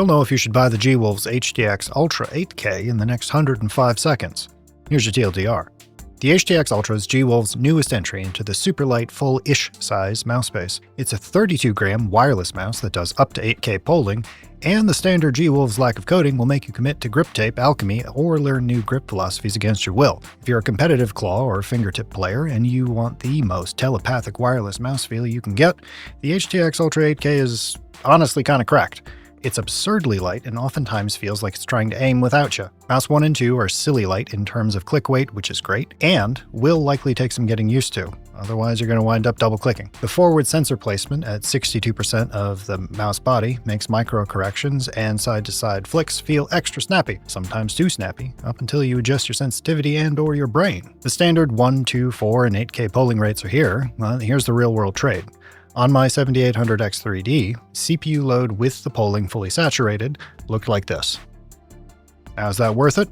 You'll know if you should buy the G-Wolves HTX Ultra 8K in the next 105 seconds. Here's your TLDR. The HTX Ultra is G-Wolves' newest entry into the super light full-ish size mouse space. It's a 32-gram wireless mouse that does up to 8K polling, and the standard G-Wolves lack of coding will make you commit to grip tape alchemy or learn new grip philosophies against your will. If you're a competitive claw or fingertip player and you want the most telepathic wireless mouse feel you can get, the HTX Ultra 8K is honestly kind of cracked. It's absurdly light and oftentimes feels like it's trying to aim without you. Mouse 1 and 2 are silly light in terms of click weight, which is great, and will likely take some getting used to. Otherwise, you're going to wind up double clicking. The forward sensor placement at 62% of the mouse body makes micro corrections and side-to-side flicks feel extra snappy, sometimes too snappy, up until you adjust your sensitivity and/or your brain. The standard 1, 2, 4, and 8K polling rates are here. Well, here's the real-world trade. On my 7800X3D, CPU load with the polling fully saturated looked like this. Now, is that worth it?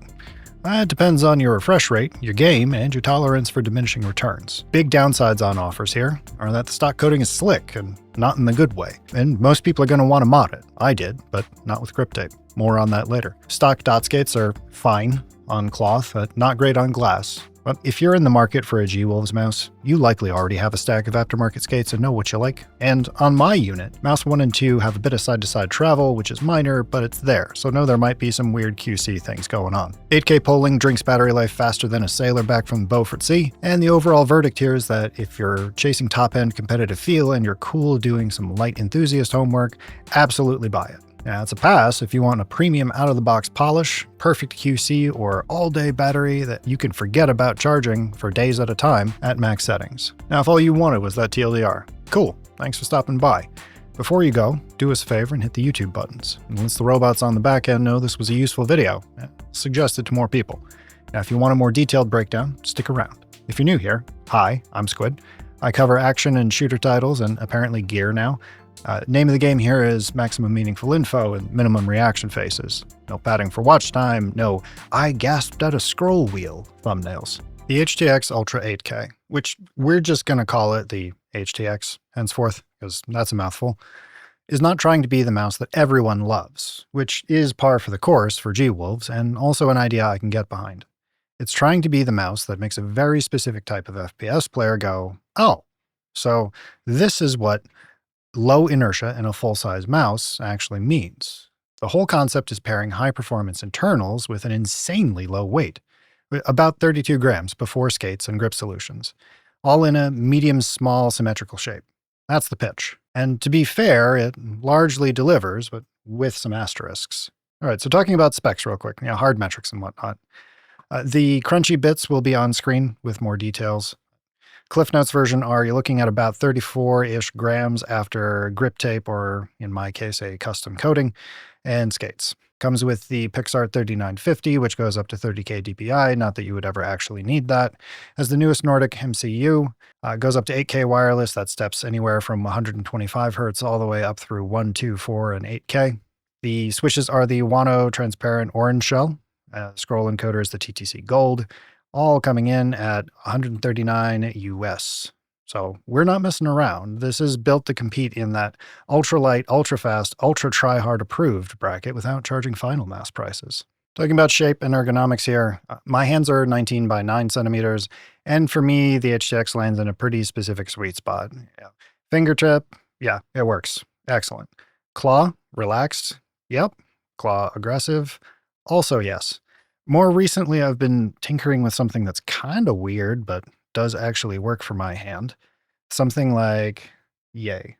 It depends on your refresh rate, your game, and your tolerance for diminishing returns. Big downsides on offers here are that the stock coding is slick and not in the good way, and most people are going to want to mod it. I did, but not with grip tape. More on that later. Stock dot skates are fine on cloth, but not great on glass. But if you're in the market for a G-Wolves mouse, you likely already have a stack of aftermarket skates and know what you like. And on my unit, mouse 1 and 2 have a bit of side-to-side travel, which is minor, but it's there, so know there might be some weird QC things going on. 8K polling drinks battery life faster than a sailor back from the Beaufort Sea, and the overall verdict here is that if you're chasing top-end competitive feel and you're cool doing some light enthusiast homework, absolutely buy it. Now, it's a pass if you want a premium out-of-the-box polish, perfect QC, or all-day battery that you can forget about charging for days at a time at max settings. Now, if all you wanted was that TLDR, cool, thanks for stopping by. Before you go, do us a favor and hit the YouTube buttons. And let the robots on the back end know this was a useful video. Suggest it to more people. Now, if you want a more detailed breakdown, stick around. If you're new here, hi, I'm Squid. I cover action and shooter titles and apparently gear now. Name of the game here is maximum meaningful info and minimum reaction faces. No padding for watch time, no I gasped at a scroll wheel thumbnails. The HTX Ultra 8K, which we're just going to call it the HTX henceforth, because that's a mouthful, is not trying to be the mouse that everyone loves, which is par for the course for G-Wolves and also an idea I can get behind. It's trying to be the mouse that makes a very specific type of FPS player go, oh, so this is what low inertia in a full-size mouse actually means. The whole concept is pairing high-performance internals with an insanely low weight, about 32 grams before skates and grip solutions, all in a medium-small symmetrical shape. That's the pitch. And to be fair, it largely delivers, but with some asterisks. All right, so talking about specs real quick, hard metrics and whatnot. The crunchy bits will be on screen with more details. Cliff Notes version are you're looking at about 34-ish grams after grip tape, or in my case, a custom coating, and skates. Comes with the PixArt 3950, which goes up to 30K DPI, not that you would ever actually need that. Has the newest Nordic MCU, goes up to 8K wireless, that steps anywhere from 125 Hz all the way up through 1, 2, 4, and 8K. The switches are the Wano transparent orange shell. Scroll encoder is the TTC Gold. All coming in at $139 US. So we're not messing around. This is built to compete in that ultra-light, ultra-fast, ultra-try-hard approved bracket without charging final mass prices. Talking about shape and ergonomics here, my hands are 19 by 9 centimeters, and for me, the HTX lands in a pretty specific sweet spot. Fingertip, yeah, it works. Excellent. Claw, relaxed. Yep. Claw, aggressive. Also, yes. More recently, I've been tinkering with something that's kind of weird, but does actually work for my hand. Something like Yay,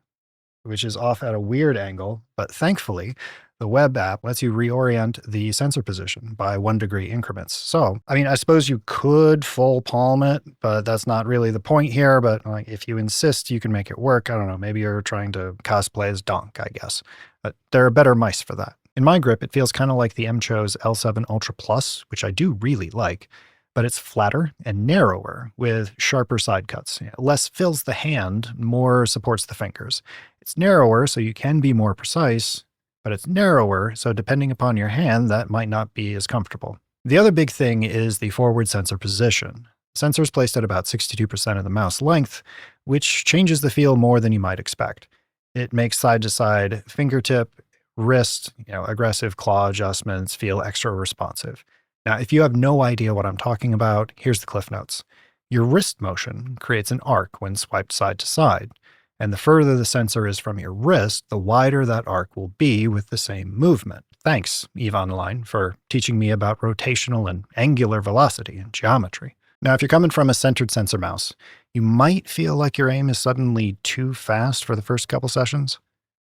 which is off at a weird angle, but thankfully, the web app lets you reorient the sensor position by 1 degree increments. So, I suppose you could full palm it, but that's not really the point here. But if you insist, you can make it work. I don't know, maybe you're trying to cosplay as Donk, I guess. But there are better mice for that. In my grip, it feels kind of like the M-Cho's L7 Ultra Plus, which I do really like, but it's flatter and narrower with sharper side cuts. Less fills the hand, more supports the fingers. It's narrower, so you can be more precise, but it's narrower, so depending upon your hand, that might not be as comfortable. The other big thing is the forward sensor position. Sensor's placed at about 62% of the mouse length, which changes the feel more than you might expect. It makes side-to-side fingertip Wrist, aggressive claw adjustments feel extra responsive. Now, if you have no idea what I'm talking about, here's the cliff notes. Your wrist motion creates an arc when swiped side to side, and the further the sensor is from your wrist, the wider that arc will be with the same movement. Thanks, Eve Online, for teaching me about rotational and angular velocity and geometry. Now, if you're coming from a centered sensor mouse, you might feel like your aim is suddenly too fast for the first couple sessions.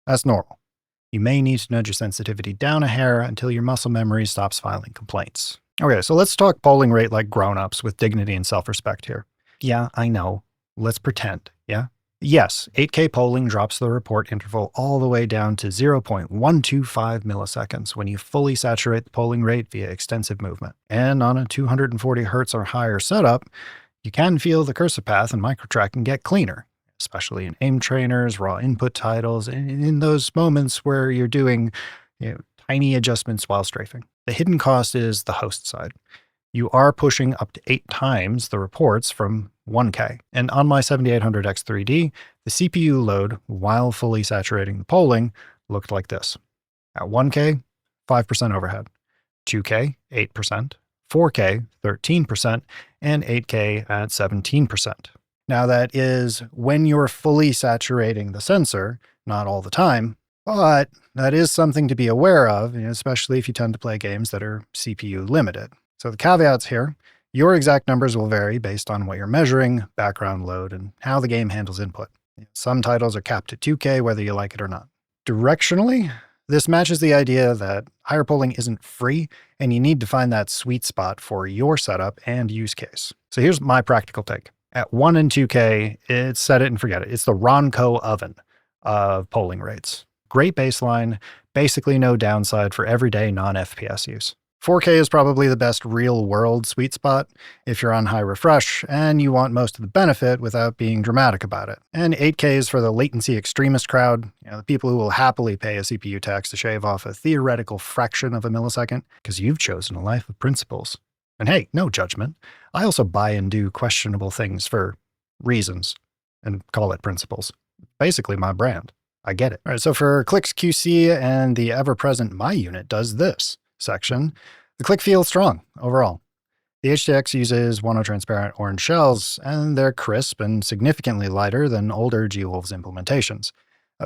That's normal. You may need to nudge your sensitivity down a hair until your muscle memory stops filing complaints. Okay, so let's talk polling rate like grown-ups with dignity and self-respect here. Yeah, I know. Let's pretend, yeah? Yes, 8K polling drops the report interval all the way down to 0.125 milliseconds when you fully saturate the polling rate via extensive movement. And on a 240 Hz or higher setup, you can feel the cursor path and micro-tracking get cleaner, especially in aim trainers, raw input titles, and in those moments where you're doing tiny adjustments while strafing. The hidden cost is the host side. You are pushing up to 8 times the reports from 1K. And on my 7800X3D, the CPU load, while fully saturating the polling, looked like this. At 1K, 5% overhead. 2K, 8%. 4K, 13%. And 8K at 17%. Now that is when you're fully saturating the sensor, not all the time, but that is something to be aware of, especially if you tend to play games that are CPU limited. So the caveats here, your exact numbers will vary based on what you're measuring, background load, and how the game handles input. Some titles are capped at 2K, whether you like it or not. Directionally, this matches the idea that higher polling isn't free, and you need to find that sweet spot for your setup and use case. So here's my practical take. At 1 and 2K, it's set it and forget it. It's the Ronco oven of polling rates. Great baseline, basically no downside for everyday non-FPS use. 4K is probably the best real-world sweet spot if you're on high refresh and you want most of the benefit without being dramatic about it. And 8K is for the latency extremist crowd, the people who will happily pay a CPU tax to shave off a theoretical fraction of a millisecond because you've chosen a life of principles. And hey, no judgment. I also buy and do questionable things for reasons and call it principles. Basically my brand. I get it. All right, so for clicks QC and the ever-present My Unit Does This section, the click feels strong overall. The HTX uses mono-transparent orange shells, and they're crisp and significantly lighter than older G-Wolves implementations.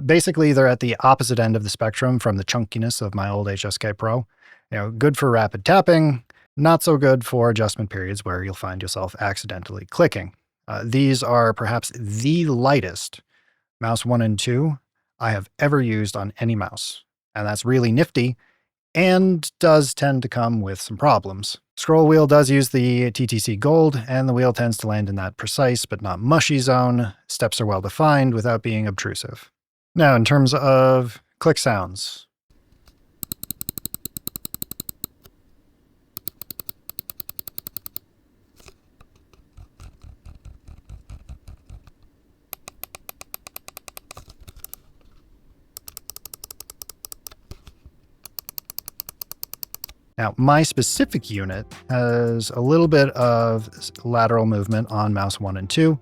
Basically, they're at the opposite end of the spectrum from the chunkiness of my old HSK Pro. Good for rapid tapping, not so good for adjustment periods where you'll find yourself accidentally clicking. These are perhaps the lightest mouse 1 and 2 I have ever used on any mouse, and that's really nifty and does tend to come with some problems. Scroll wheel does use the TTC Gold, and the wheel tends to land in that precise but not mushy zone. Steps are well defined without being obtrusive. Now, in terms of click sounds, now, my specific unit has a little bit of lateral movement on mouse 1 and 2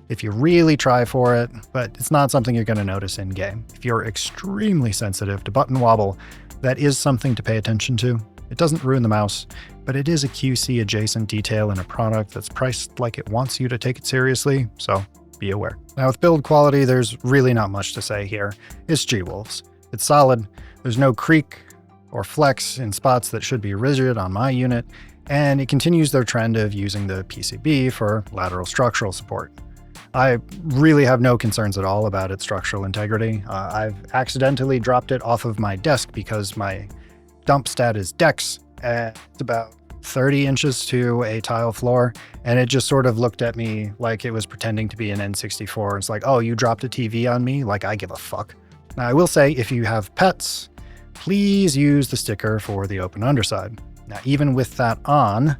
if you really try for it, but it's not something you're going to notice in-game. If you're extremely sensitive to button wobble, that is something to pay attention to. It doesn't ruin the mouse, but it is a QC-adjacent detail in a product that's priced like it wants you to take it seriously, so be aware. Now, with build quality, there's really not much to say here. It's G-Wolves. It's solid. There's no creak or flex in spots that should be rigid on my unit, and it continues their trend of using the PCB for lateral structural support. I really have no concerns at all about its structural integrity. I've accidentally dropped it off of my desk because my dump stat is Dex at about 30 inches to a tile floor, and it just sort of looked at me like it was pretending to be an N64. It's like, oh, you dropped a TV on me? Like, I give a fuck. Now, I will say, if you have pets, please use the sticker for the open underside. Now, even with that on,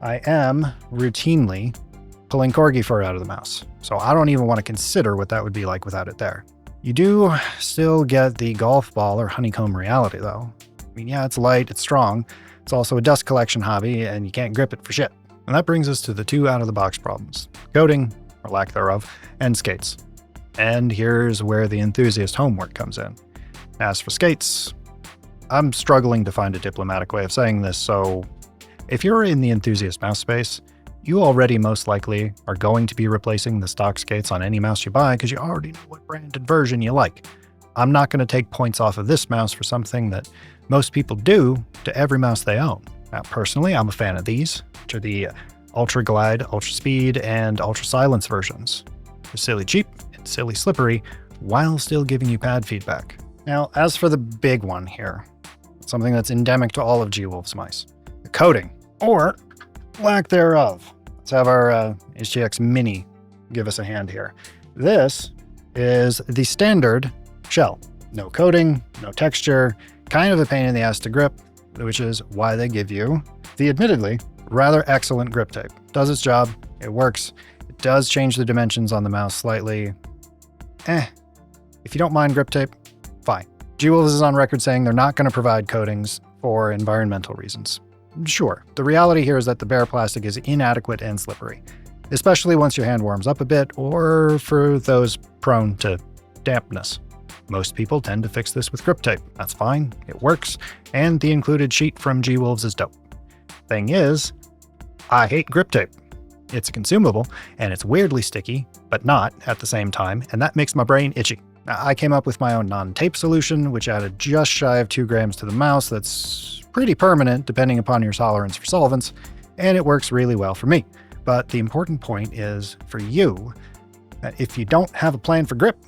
I am routinely pulling corgi fur out of the mouse, so I don't even want to consider what that would be like without it there. You do still get the golf ball or honeycomb reality, though. I mean, yeah, it's light, it's strong, it's also a dust collection hobby, and you can't grip it for shit. And that brings us to the 2 out-of-the-box problems: coating, or lack thereof, and skates. And here's where the enthusiast homework comes in. As for skates, I'm struggling to find a diplomatic way of saying this, so if you're in the enthusiast mouse space, you already most likely are going to be replacing the stock skates on any mouse you buy because you already know what brand and version you like. I'm not going to take points off of this mouse for something that most people do to every mouse they own. Now, personally, I'm a fan of these, which are the Ultra Glide, Ultra Speed, and Ultra Silence versions. They're silly cheap and silly slippery, while still giving you pad feedback. Now, as for the big one here, something that's endemic to all of G-Wolves mice, the coating, or lack thereof. Let's have our HTX Mini give us a hand here. This is the standard shell. No coating, no texture, kind of a pain in the ass to grip, which is why they give you the admittedly rather excellent grip tape. Does its job, it works. It does change the dimensions on the mouse slightly. If you don't mind grip tape, fine. G-Wolves is on record saying they're not going to provide coatings for environmental reasons. Sure, the reality here is that the bare plastic is inadequate and slippery, especially once your hand warms up a bit or for those prone to dampness. Most people tend to fix this with grip tape. That's fine, it works, and the included sheet from G-Wolves is dope. Thing is, I hate grip tape. It's a consumable, and it's weirdly sticky, but not at the same time, and that makes my brain itchy. I came up with my own non-tape solution, which added just shy of 2 grams to the mouse. That's pretty permanent depending upon your tolerance for solvents, and it works really well for me. But the important point is for you, that if you don't have a plan for grip,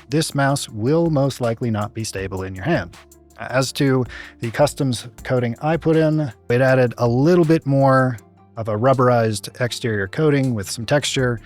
this mouse will most likely not be stable in your hand. As to the customs coating I put in, it added a little bit more of a rubberized exterior coating with some texture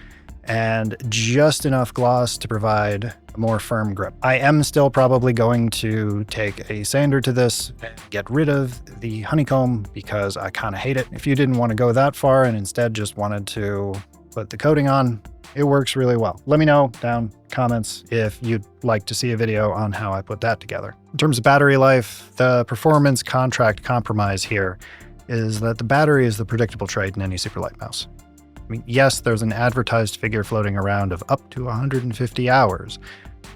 and just enough gloss to provide a more firm grip. I am still probably going to take a sander to this and get rid of the honeycomb because I kind of hate it. If you didn't want to go that far and instead just wanted to put the coating on, it works really well. Let me know down comments if you'd like to see a video on how I put that together. In terms of battery life, the performance contract compromise here is that the battery is the predictable trait in any superlight mouse. I mean, yes, there's an advertised figure floating around of up to 150 hours,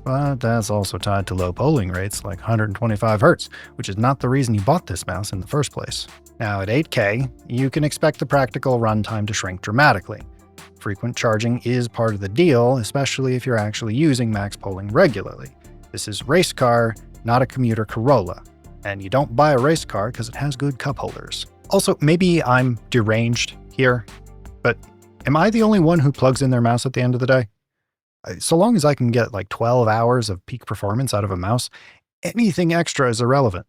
but that's also tied to low polling rates like 125 Hz, which is not the reason you bought this mouse in the first place. Now at 8K, you can expect the practical runtime to shrink dramatically. Frequent charging is part of the deal, especially if you're actually using max polling regularly. This is race car, not a commuter Corolla, and you don't buy a race car because it has good cup holders. Also, maybe I'm deranged here, but am I the only one who plugs in their mouse at the end of the day? So long as I can get like 12 hours of peak performance out of a mouse, anything extra is irrelevant.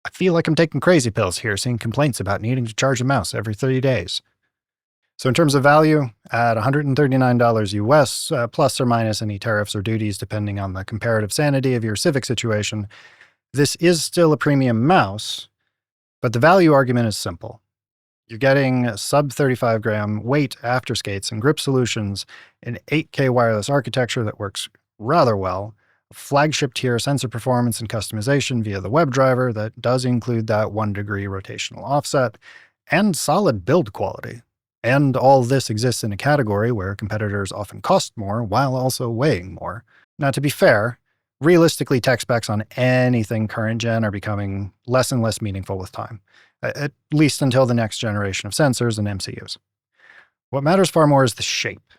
I feel like I'm taking crazy pills here, seeing complaints about needing to charge a mouse every 30 days. So in terms of value, at $139 US, plus or minus any tariffs or duties depending on the comparative sanity of your civic situation, this is still a premium mouse, but the value argument is simple. You're getting a sub 35 gram weight after skates and grip solutions, an 8K wireless architecture that works rather well, a flagship tier sensor performance and customization via the WebDriver that does include that 1 degree rotational offset, and solid build quality. And all this exists in a category where competitors often cost more while also weighing more. Now, to be fair, realistically, tech specs on anything current gen are becoming less and less meaningful with time, at least until the next generation of sensors and MCUs. What matters far more is the shape.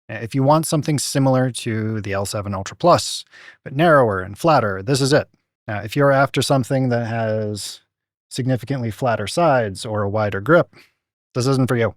If you want something similar to the L7 Ultra Plus, but narrower and flatter, this is it. Now, if you're after something that has significantly flatter sides or a wider grip, this isn't for you.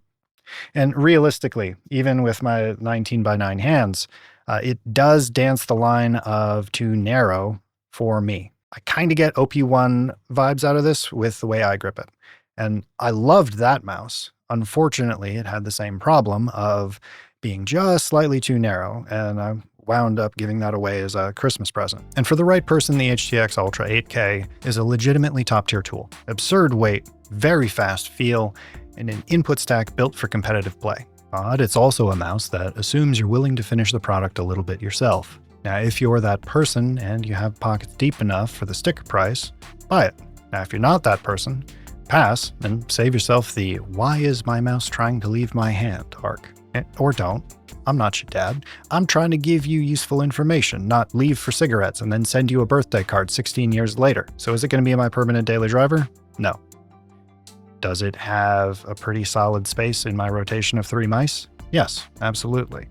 And realistically, even with my 19x9 hands, it does dance the line of too narrow for me. I kind of get OP1 vibes out of this with the way I grip it. And I loved that mouse. Unfortunately, it had the same problem of being just slightly too narrow, and I wound up giving that away as a Christmas present. And for the right person, the HTX Ultra 8K is a legitimately top-tier tool. Absurd weight, very fast feel, and an input stack built for competitive play. But it's also a mouse that assumes you're willing to finish the product a little bit yourself. Now, if you're that person and you have pockets deep enough for the sticker price, buy it. Now, if you're not that person, pass and save yourself the "why is my mouse trying to leave my hand" arc. Or don't. I'm not your dad. I'm trying to give you useful information, not leave for cigarettes and then send you a birthday card 16 years later. So is it going to be my permanent daily driver? No. Does it have a pretty solid space in my rotation of 3 mice? Yes, absolutely.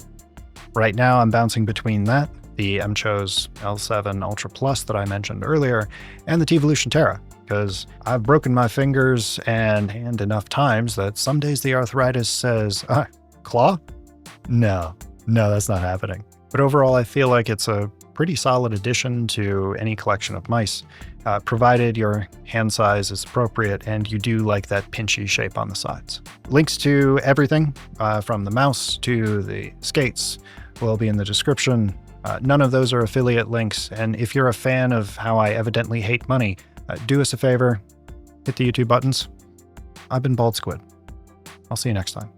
Right now I'm bouncing between that, the MCHO's L7 Ultra Plus that I mentioned earlier, and the T-Volution Terra, because I've broken my fingers and hand enough times that some days the arthritis says, claw? No, that's not happening. But overall, I feel like it's a pretty solid addition to any collection of mice, provided your hand size is appropriate and you do like that pinchy shape on the sides. Links to everything, from the mouse to the skates, will be in the description. None of those are affiliate links, and if you're a fan of how I evidently hate money, do us a favor, hit the YouTube buttons. I've been Bald Squid. I'll see you next time.